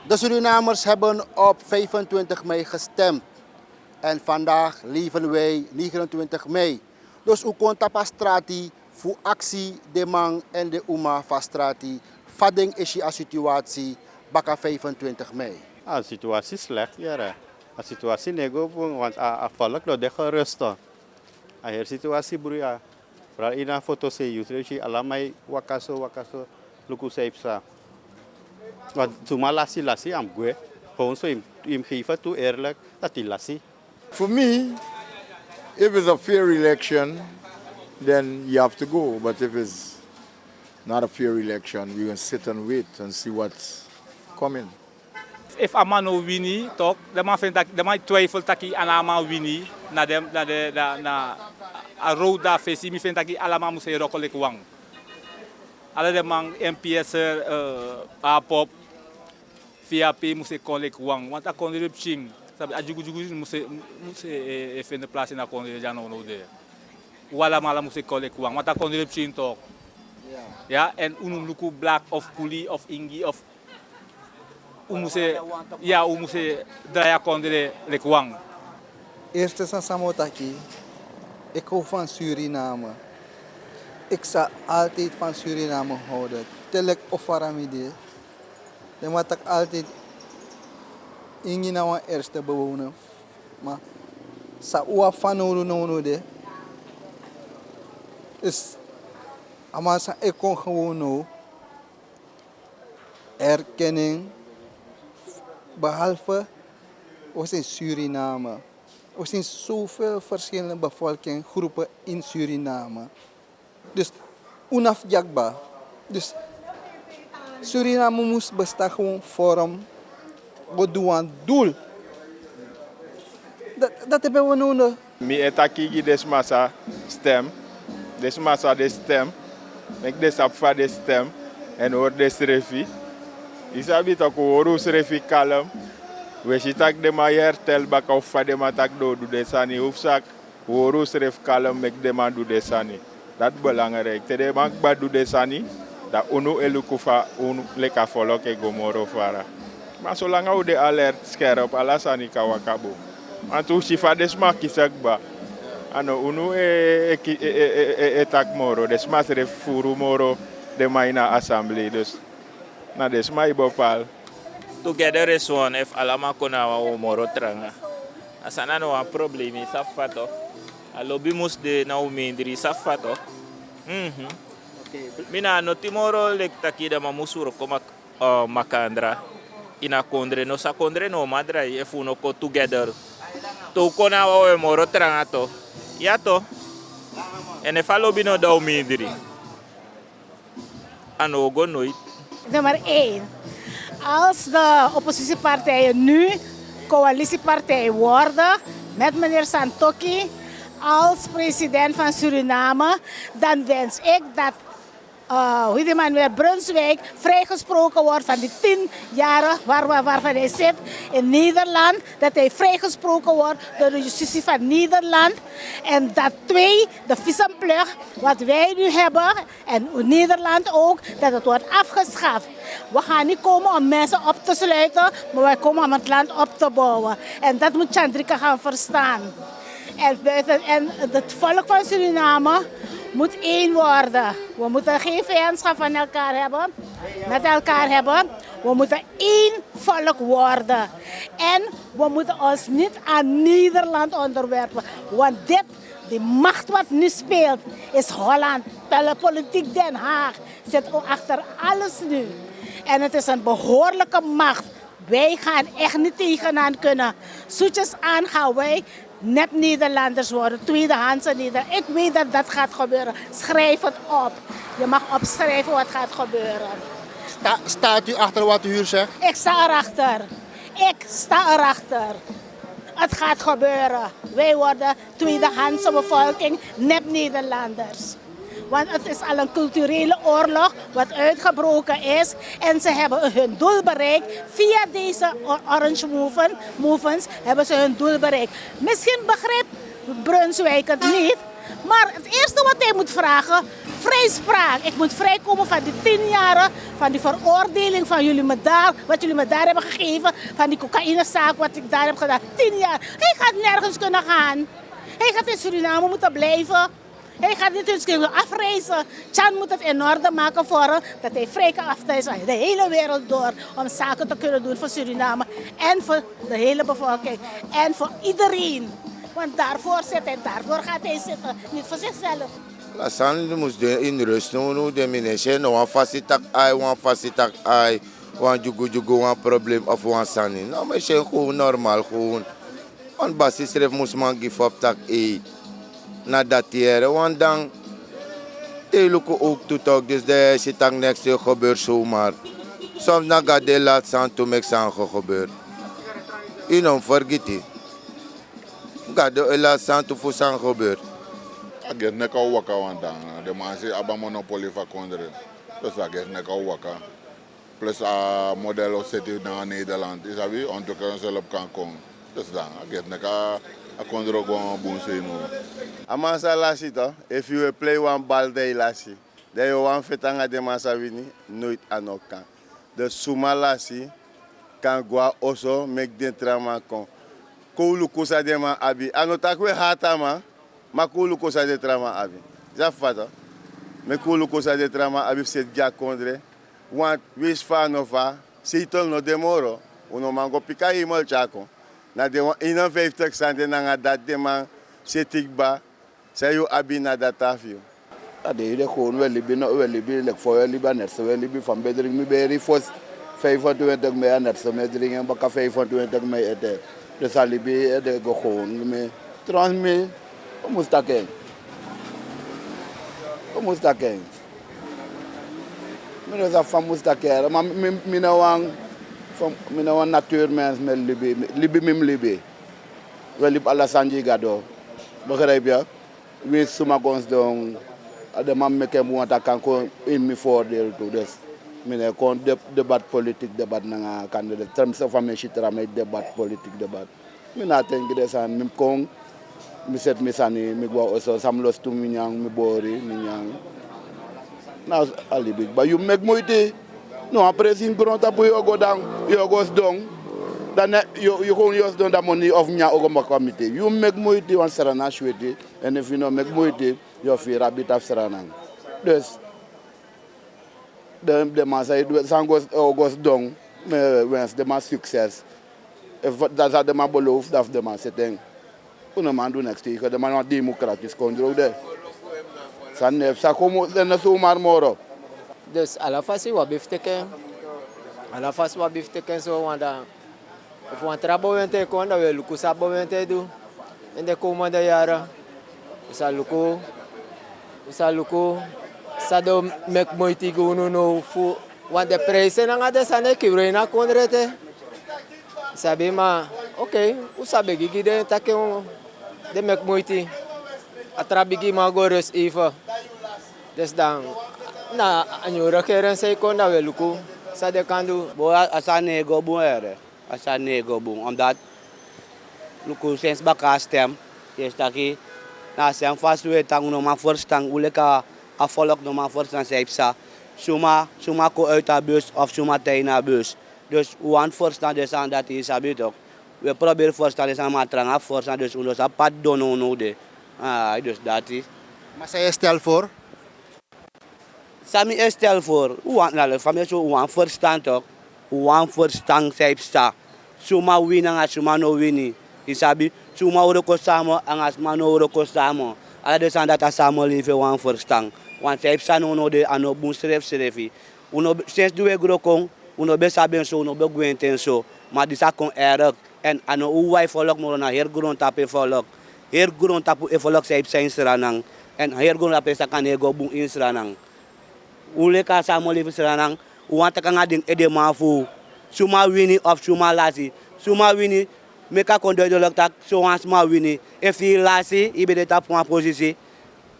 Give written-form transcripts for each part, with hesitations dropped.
De Surinamers hebben op 25 mei gestemd. En vandaag leven wij 29 mei. Dus u kon tapastrati voor actie de man en de uma fastrati. Vadding is je situatie baka 25 mei. De situatie slecht, ja. De situatie nego, want volk dat de gerust. De situatie broeia. Vooral in een foto zie je, allemaal wakaso, luku seipsa. Want cuma lassie am gue. Gewoon zo im geven toe eerlijk dat die lassie. For me, if it's a fair election, then you have to go. But if it's not a fair election, we can sit and wait and see what's coming. If a man no wini, toch, de man vindt dat de man twijfelt dat hij allemaal wini na a road da fesi mi vindt dat hij allemaal moet zijn rokkelijk wang. Alle de man MPS pop VAP moet zijn kolik wang, want dat kon er op ching. Sabe, a jugu moet vinden plaats in dat kon er jano no de. Wala mala moet zijn kolik wang, want dat kon er op ching toch. Ja, en unum luku black of kuli of ingi of hoe moet je draaien konden de kwang. Eerst is Samotaki. Ik hou van Suriname. Ik zal altijd van Suriname houden. Telek of Aramide. Dan moet ik altijd in een eerste bewoner. Maar sa uwa van no de. Is amasa ik kon gewoon no erkenning. Behalve, we zijn Suriname. Er zijn zoveel verschillende bevolkingsgroepen in Suriname. Dus onafjakbaar. Dus Suriname moest bestaan gewoon vorm. We doen een doel. Dat hebben we nodig. Mi etakigi desmasa stem. Desmasa de stem. Ik desapfa de stem. En hoor des refi. Isabi tak oru refi kalem. We sitak de mayer tel baka of fa de matak do de sani hoefzak. Oru ref kalem mek de man do de sani. Dat belangrijk. Te de bank ba do de sani. Dat unu elukufa unu leka folok e gomoro fara. Maar zolang we de alert scherp ala sani kawakabo. Want u sifa desma kisak ba. Ano unu tak moro. Desma ref furu moro de maina assembly. Dus na desma ibopal. Together is one if alama kona wa moro tranga. Asana no een probleem is afvato. Alobi mus de na umindri safato. Mina no timoro lek takida mamusuro koma makandra. Ina kondre no sa kondre no madra if uno ko together. To kona wa moro tranga to. Ja to. En if alobi no da umindri. Ano go nooit. Nummer 1. Als de oppositiepartijen nu coalitiepartij worden met meneer Santokki als president van Suriname, dan wens ik dat hoe die man weer Brunswijk vrijgesproken wordt van die 10 jaren waarvan hij zit in Nederland. Dat hij vrijgesproken wordt door de justitie van Nederland. En dat 2, de visumplicht wat wij nu hebben en Nederland ook, dat het wordt afgeschaft. We gaan niet komen om mensen op te sluiten, maar wij komen om het land op te bouwen. En dat moet Chandrika gaan verstaan. En het volk van Suriname moet één worden. We moeten geen vijandschap van elkaar hebben, met elkaar hebben. We moeten één volk worden. En we moeten ons niet aan Nederland onderwerpen. Want die macht wat nu speelt, is Holland. De politiek Den Haag zit achter alles nu. En het is een behoorlijke macht. Wij gaan echt niet tegenaan kunnen. Zoetjes aan gaan wij net Nederlanders worden, tweedehandse Nederlanders. Ik weet dat dat gaat gebeuren. Schrijf het op. Je mag opschrijven wat gaat gebeuren. Staat u achter wat u hier zegt? Ik sta erachter. Ik sta erachter. Het gaat gebeuren. Wij worden tweedehandse bevolking, net Nederlanders. Want het is al een culturele oorlog wat uitgebroken is. En ze hebben hun doel bereikt. Via deze Orange Movements hebben ze hun doel bereikt. Misschien begrijpt Brunswijk het niet. Maar het eerste wat hij moet vragen, Vrijspraak. Ik moet vrijkomen van die 10 jaren, van die veroordeling van jullie me daar, wat jullie me daar hebben gegeven, van die cocaïnezaak wat ik daar heb gedaan. 10 jaar. Hij gaat nergens kunnen gaan. Hij gaat in Suriname moeten blijven. Hij gaat niet eens kunnen afreizen. Chan moet het in orde maken voor hem, dat hij vrij kan afreizen de hele wereld door om zaken te kunnen doen voor Suriname en voor de hele bevolking en voor iedereen. Want daarvoor zit hij, daarvoor gaat hij zitten, niet voor zichzelf. La san moest in rust no de minister no wan fasitak ai wan jugu wan probleem of wan sani. Nou maar zijn gewoon normaal gewoon. Want basis ref moest man give up tak na dateren, want dan lukken ook toetok, dus de zit dan niks gebeurt zomaar. Soms dan gaat de laat zijn toen ik zijn gebeurd. Je don't forget it. Gaat de laat zijn toen voor zijn gebeurd. Ik get neka waka want dan de man say aba monopoly van kondre. Dus ik get neka waka. Plus a model of city naar Nederland. Is dat wie ontwikkelen zelf kan komen. Dus dan ik get neka a kondre gewoon boen say no. Amasa lasi to, if you play one ball day lasi, then you want fetanga de masa wini, nooit anokan. De suma lasi kan gwa also make den trama kon. Koulu kusa de ma abi, anotakwe hatama. Makulu kosa de trama abi. Já fata. Me kulu kosa de trama abi set ja kondre. Want wis fa no fa, sitol no demoro. Uno mango pika imol chako. Na de 51 cent na dat de man setik ba. Say you abi na datafio. Ade de gewoon wel libi lek voor wel libi net wel libi van bedring mi beri fos 25 mei net so medring en baka 25 mei ete. Dus alibi de gewoon me transme. Vamos estar quem? Vamos estar quem? Menos a vamos estar quem? Mas mina wan natuurmens met libi mim libi. Wel lib alla sanji gado. Begrijp je? Wees suma gons don. De man meke muata kan ko in mi voordeel toe. Dus mina kon debat politik debat nanga kandidat. Terms of a shitra met debat politik debat. Mina tengi desan mim kon. Mi set mi sani mi gwa oso sam los tu mi nyang mi bori mi nyang na alibi ba you make moite no apresi ngron tapu yo go down yo go dong dan you go use don da money of nya ogo ma committee you make moite wan sarana shwete and if you no make moite yo fi rabit af sarana dus de masai sangos ogos dong me wens de ma success if dat de ma beloof dat de ma setting. Una man do next week, de man wat democratisch controle de. San nef sa como de na sumar moro. Dus alla fasi wa bifteken. Alla fasi wa bifteken so wanda. If wan trabo wente ko wanda we luku sabo wente do. In de komende jaren. Sa luku sa do mek moiti go no fu wan de prijzen nga de sane kibrena kondrete. Sabi ma, okay, usabe gigi de take de mek moiti. Atrabigi ma gores even. Dus dan na anyura keren say konda we luku sa de kandu bo asane go buere. Asane go bung omdat luku sens baka stem. Yes taki na sem fast we tang no ma first tang uleka afvolk no ma first tang seipsa. Suma ko uit de bus of suma tij naar bus. Dus we want voorstaan dus aan dat is sabi toch. We proberen voorstaan dus aan matranga voorstaan dus ons apart dono no de. Dus dat is. Maar zij stel voor? Sami stel voor. We want naar de familie zo we want voorstaan toch. We want voorstaan seipsa. Suma win en suma no wini. Isabi suma oro ko samo en suma no oro ko samo. Ala dus aan dat asamo lieve want voorstaan. Want seipsa no de ano bun schrefi. Uno sinds doe grokong. Uno be saben so uno be gwenten so maar die zakon erg en ano uwai volk no na her grond tape volk her grond tapu e volk sai sein seranang en her grond tape sakan ego bung in seranang ule ka samoli seranang uwanta ka ngading ede mafu suma wini of suma lasi suma wini meka kondo de tak so wan suma wini e fi lasi ibe de tap point posisi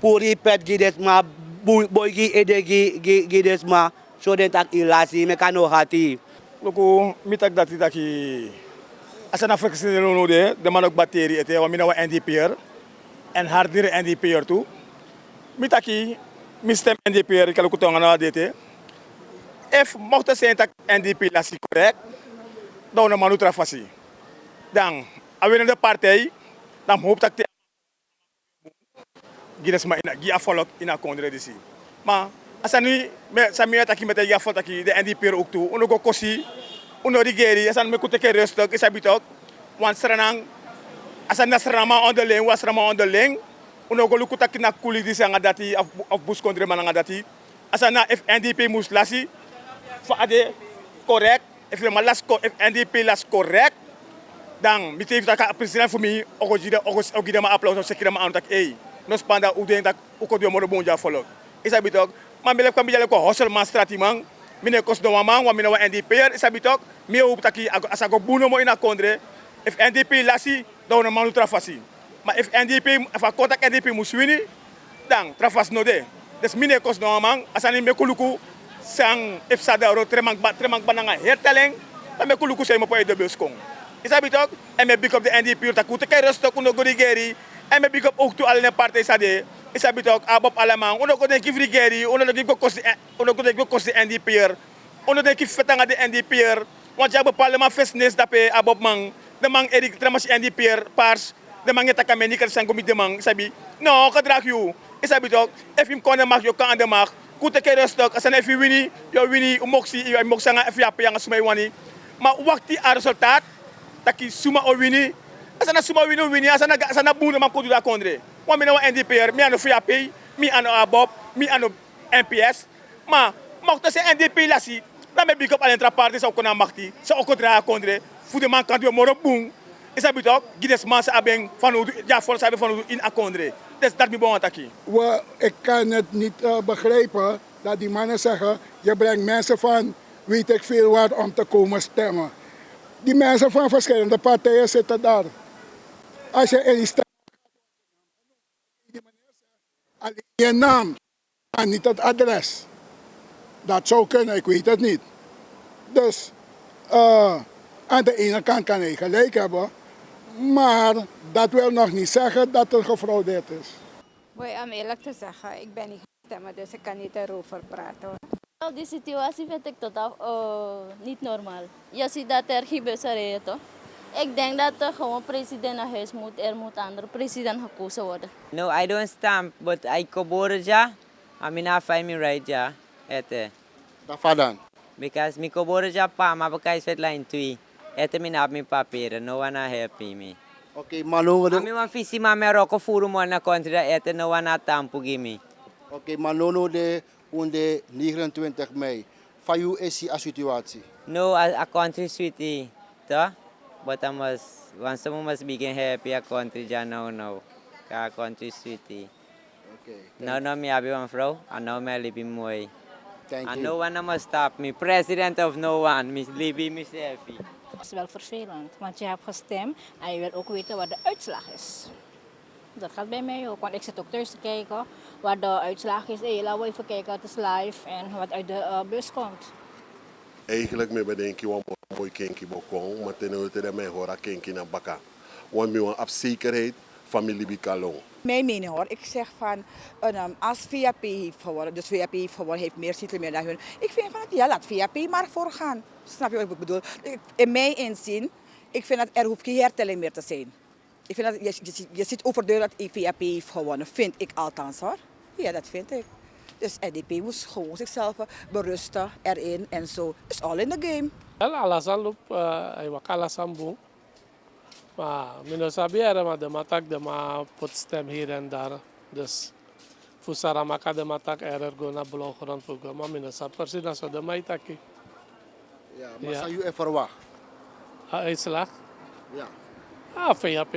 pour y pet gides ma boygi edegi gides ma so den tak ilasi mekano hati loko mitak dati taki asana flexible no de manok batteri ete wa mina wa NDPR en hardire NDPR tu mitaki Mr. NDP, ik kan ook aan dit. If mocht zijn dat NDP lassie correct, dan een manutra fasi. Dan, als de partij, dan hoop dat Gides maar in een volk in een congress. Maar als nu met de jafot de NDP ook toe, uno go kosi, uno rigeri, als me kuteke rustig, is het ook, want stranang, als een nasrama onderling, was rama onderling, uno go lukutaki na kuli di sanga dati of bus kondre mananga dati, als een NDP moest lasi, voor ade correct, if NDP las correct, dan meteen dat president voor mij, ook die maar applaus, zeker maar aan dat nos panda uden tak uko dio moro bonja folok isa bitok ma mele ko bijale ko hosel ma strati man mine kos do man wa mine wa NDP isa bitok mi o taki asago buno mo ina kondre if NDP lasi do na manu trafasi ma if NDP if a kontak NDP muswini dan trafas no de des mine kos do man asani me kuluku sang if sada ro tremang bananga herteleng ta me kuluku se mo po de beskong isa bitok e me big up de NDP takute kay resto kuno gorigeri en me big up ook toe alle partijen sade is dat ook abop allemaal ono ko den kifrigeri ono ko den kosti NDP'er ono den kifetanga de NDP'er want ja parlement festnes dape abop man de man Erik tramas NDP'er pars de man eta kameni kan sang komite man sabi no kadrak you is dat ook if him kon mag yo kan de mag kute ke restok asan if wini yo wini umoksi yo moksanga if ya yang sumay wani ma wakti a resultat taki suma o wini asana suma wini asana buna man ko da kondre wa mi na NDP'er mi ano FIAP mi ano ABOP mi ano NPS ma mocht se NDP lasi dan me big up al entra parti sa ko na makti sa ko dra kondre fu de man kan do moro bung isa bitok gides man sa abeng fanu ja for sabe fanu in a kondre dat mi bon ataki ik kan het niet begrijpen dat die mannen zeggen je brengt mensen van weet ik veel wat om te komen stemmen. Die mensen van verschillende partijen zitten daar. Als je in die stad alleen je naam en niet het adres. Dat zou kunnen, ik weet het niet. Dus aan de ene kant kan hij gelijk hebben, maar dat wil nog niet zeggen dat er gefraudeerd is. Om eerlijk te zeggen, ik ben niet gaan stemmen, dus ik kan niet erover praten. Die situatie vind ik totaal niet normaal. Je ziet dat er gebeurt, toch? Ik denk dat er gewoon president naar huis moet. Er moet een andere president gekozen worden. No, I don't stamp, but I kobore ja. I mean, I find me right ja. Ete. Dafadan. Because mi kobore ja pa, maar bekai sweat line 2. Ete mi na mi papieren, no one help me. Okay, malongo de. Mi wan fisi ma me roko furu mo na country da ete no one tampu gimme. Okay, malono de onde 29 mei. Fayu is die situatie. No, a country sweetie, toch? But I must begin happy a country ja no. Ka country sweetie. Okay. No, me abi one vrouw, en nou me libi mooi. Thank you. And no one must stop me. President of no one, Miss Libby, Miss Effie. Dat is wel vervelend, want je hebt gestemd en je wil ook weten wat de uitslag is. Dat gaat bij mij ook, want ik zit ook thuis te kijken wat de uitslag is. Hey, laten we even kijken, het is live en wat uit de bus komt. Eigenlijk me bedenk je mooi kinky bokong, maar ten uitte de mij hoor kinky na baka. Want me een zekerheid familie bikalong. Mijn mening hoor, ik zeg van als VAP heeft gewonnen, dus VAP heeft gewonnen, heeft meer zetels meer dan hun. Ik vind van ja, laat VAP maar voorgaan. Snap je wat ik bedoel? In mijn inzien, ik vind dat er hoeft geen hertelling meer te zijn. Ik vind dat je ziet overduidelijk dat VAP heeft gewonnen, vind ik althans hoor. Ja, dat vind ik. Dus NDP moest gewoon zichzelf berusten erin en zo. It's all in the game. Wel, alasan loop, alasan boom. Maar ik sabi maar de matak de ma put stem hier en daar. Dus voor Saramaka de matak go naar blauwgrond voor maar ik sabi precies dat zo de maitaki. Ja, maar zou je even wachten? Uitslag? Ja. VAP.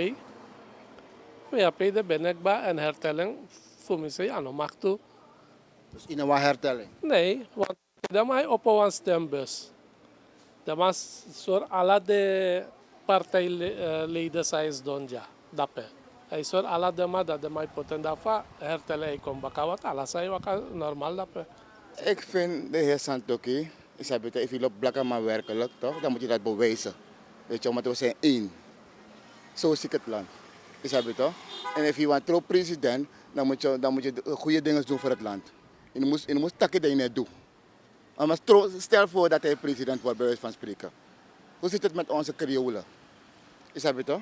VAP de benekba en hertelling voor mij zei ano mag toe. Dus in een hertelling? Nee, want dan mag je op een stembus. Dan mag je alle de partijleden zijn doen ja, dape. Hij zorgt alle de maar dat de mij poten dafa hertellen ik kom bakawat alles zijn wat normaal dape. Ik vind de heer Santoki, is hij beter even op blakken maar werkelijk toch? Dan moet je dat bewijzen. Weet je, omdat we zijn één. Zo zie ik het land. Is hij beter? En als je want trouw president, dan moet je goede dingen doen voor het land. Je moet takken dat je niet doet. Maar stel voor dat hij president wordt, bij wijze van spreken. Hoe zit het met onze Creolen? Is dat toch?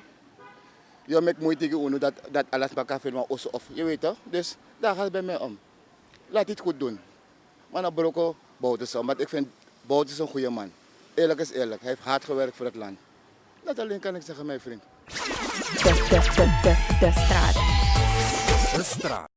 Je maakt moeite tegen dat alles maar kan filmen of je weet toch? Dus daar gaat het bij mij om. Laat het goed doen. Maar dan Broko Boutersen, want ik vind Boutersen een goede man. Eerlijk is eerlijk, hij heeft hard gewerkt voor het land. Dat alleen kan ik zeggen, mijn vriend. De straat.